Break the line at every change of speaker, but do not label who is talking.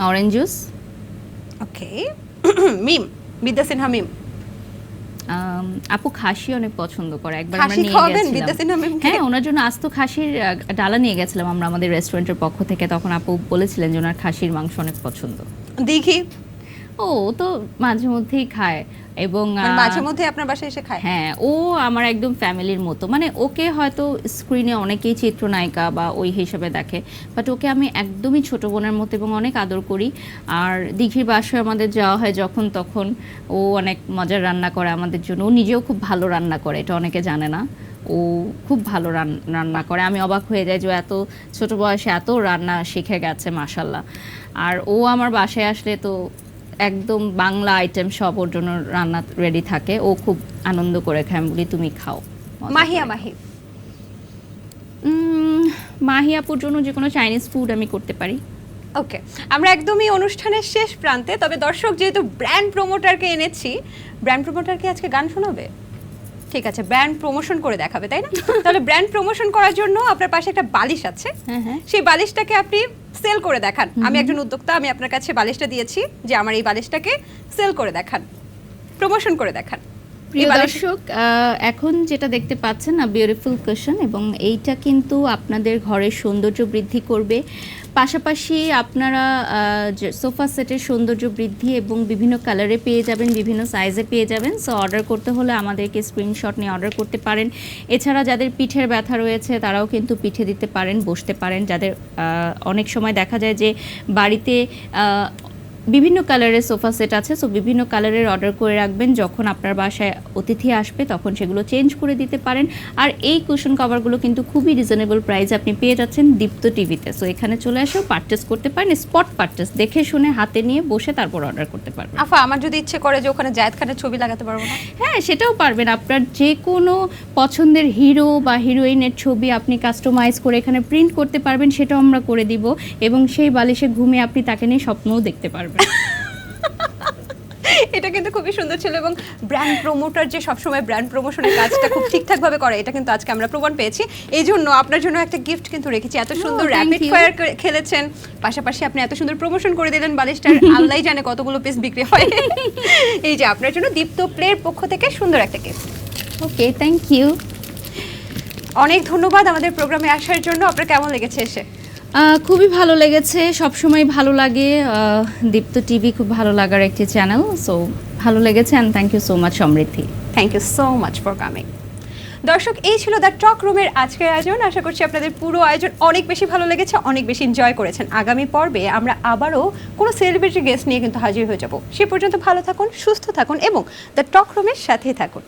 Orange juice.
ওকে। মিম, বিদ্যা সিনহা মিম।
আপু খাসি অনেক পছন্দ করে, একবার আমরা
খাসি
নিয়ে
খাওয়াবেন বিদ্যা সিনহা
গেছিলাম।
মিমকে?
হ্যাঁ, ওনার জন্য আস্ত খাসির ডালা নিয়ে গেছিলাম আমরা আমাদের রেস্টুরেন্টের পক্ষ থেকে, তখন আপু বলেছিলেন যে ওনার খাসির মাংস অনেক পছন্দ।
দেখি।
ও তো মাঝে মধ্যেই খায় এবং
মানে মাঝে মধ্যে আপনার বাসায় এসে খায়?
হ্যাঁ, ও আমার একদম ফ্যামিলির মতো। মানে ওকে হয়তো স্ক্রিনে অনেকেই চিত্রনায়িকা বা ওই হিসেবে দেখে, বাট ওকে আমি একদমই ছোট বোনের মতো এবং অনেক আদর করি। আর দিঘির বাসায় আমাদের যাওয়া হয় যখন তখন, ও অনেক মজার রান্না করে আমাদের জন্য। ও নিজেও খুব ভালো রান্না করে, এটা অনেকে জানে না। ও খুব ভালো রান্না করে, আমি অবাক হয়ে যাই যে ও এত ছোট বয়সে এত রান্না শিখে গেছে, মাশাল্লাহ। আর ও আমার বাসায় আসলে তো একদম বাংলা আইটেম সব ওর জন্য রান্না রেডি থাকে, ও খুব আনন্দ করে খায়। আমি বলি তুমি খাও।
মাহিয়া মাহি।
মাহি আপুর জন্য যে কোনো চাইনিজ ফুড আমি করতে পারি।
ওকে, আমরা একদমই অনুষ্ঠানের শেষ প্রান্তে, তবে দর্শক যেহেতু ব্র্যান্ড প্রমোটারকে এনেছি, ব্র্যান্ড প্রমোটারকে আজকে গান শোনাবে? ঠিক আছে, ব্র্যান্ড প্রমোশন করে দেখাবে, তাই না? তাহলে ব্র্যান্ড প্রমোশন করার জন্য আপনার পাশে একটা বালিশ আছে, সেই বালিশটাকে আপনি সেল করে দেখান। আমি একজন উদ্যোক্তা, আমি আপনার কাছে বালিশটা দিয়েছি যে আমার এই বালিশটাকে সেল করে দেখান, প্রমোশন করে দেখান।
প্রিয় দর্শক, এখন যেটা দেখতে পাচ্ছেন না, বিউটিফুল কুশন, এবং এইটা কিন্তু আপনাদের ঘরের সৌন্দর্য বৃদ্ধি করবে, পাশাপাশি আপনারা সোফা সেটের সৌন্দর্য বৃদ্ধি এবং বিভিন্ন কালারে পেয়ে যাবেন, বিভিন্ন সাইজে পেয়ে যাবেন। সো অর্ডার করতে হলে আমাদেরকে স্ক্রিনশট নিয়ে অর্ডার করতে পারেন। এছাড়া যাদের পিঠের ব্যথা রয়েছে তারাও কিন্তু পিঠে দিতে পারেন, বসতে পারেন। যাদের অনেক সময় দেখা যায় যে বাড়িতে বিভিন্ন কালারের সোফা সেট আছে, সো বিভিন্ন কালারের অর্ডার করে রাখবেন, যখন আপনার বাসায় অতিথি আসবে তখন সেগুলো চেঞ্জ করে দিতে পারেন। আর এই কুশন কভারগুলো কিন্তু খুবই রিজনেবল প্রাইসে আপনি পেয়ে যাচ্ছেন দীপ্ত টিভিতে। সো এখানে চলে এসেও পারচেস করতে পারেন, স্পট পারচেস, দেখে শুনে হাতে নিয়ে বসে তারপর অর্ডার করতে পারবেন।
আফা, আমার যদি ইচ্ছে করে যে ওখানে জায়েদ খানের ছবি লাগাতে পারবো না?
হ্যাঁ, সেটাও পারবেন। আপনার যে কোনো পছন্দের হিরো বা হিরোইনের ছবি আপনি কাস্টমাইজ করে এখানে প্রিন্ট করতে পারবেন, সেটাও আমরা করে দিব, এবং সেই বালিশে ঘুমিয়ে আপনি তাকে নিয়ে স্বপ্নও দেখতে পারবেন।
এটা কিন্তু খুবই সুন্দর ছিল, এবং ব্র্যান্ড প্রমোটার যে সবসময় ব্র্যান্ড প্রমোশনের কাজটা খুব ঠিকঠাকভাবে করে, এটা কিন্তু আজকে আমরা প্রমাণ পেয়েছি। এই জন্য আপনার জন্য একটা গিফট কিন্তু রেখেছি। এত সুন্দর র্যাপিড ফায়ার খেলেছেন, পাশাপাশি আপনি এত সুন্দর প্রমোশন করে দিলেন বালিশটার, আল্লাহই জানে কতগুলো পিস বিক্রি হয়। এই যে আপনার জন্য দীপ্ত প্লের পক্ষ থেকে সুন্দর একটা গিফট।
Okay, thank you.
অনেক ধন্যবাদ আমাদের প্রোগ্রামে আসার জন্য। আপনার কেমন লেগেছে এসে?
খুবই ভালো লেগেছে, সবসময় ভালো লাগে। দীপ্ত টিভি খুব ভালো লাগার একটি চ্যানেল, সো ভালো লেগেছে। And thank you so much Samriddhi.
Thank you so much for coming. দর্শক, এই ছিল দ্য টক রুমের আজকের আয়োজন। আশা করছি আপনাদের পুরো আয়োজন অনেক বেশি ভালো লেগেছে, অনেক বেশি এনজয় করেছেন। আগামী পর্বে আমরা আবারও কোনো সেলিব্রিটি গেস্ট নিয়ে কিন্তু হাজির হয়ে যাব। সে পর্যন্ত ভালো থাকুন, সুস্থ থাকুন এবং দ্য টক রুমের সাথেই থাকুন।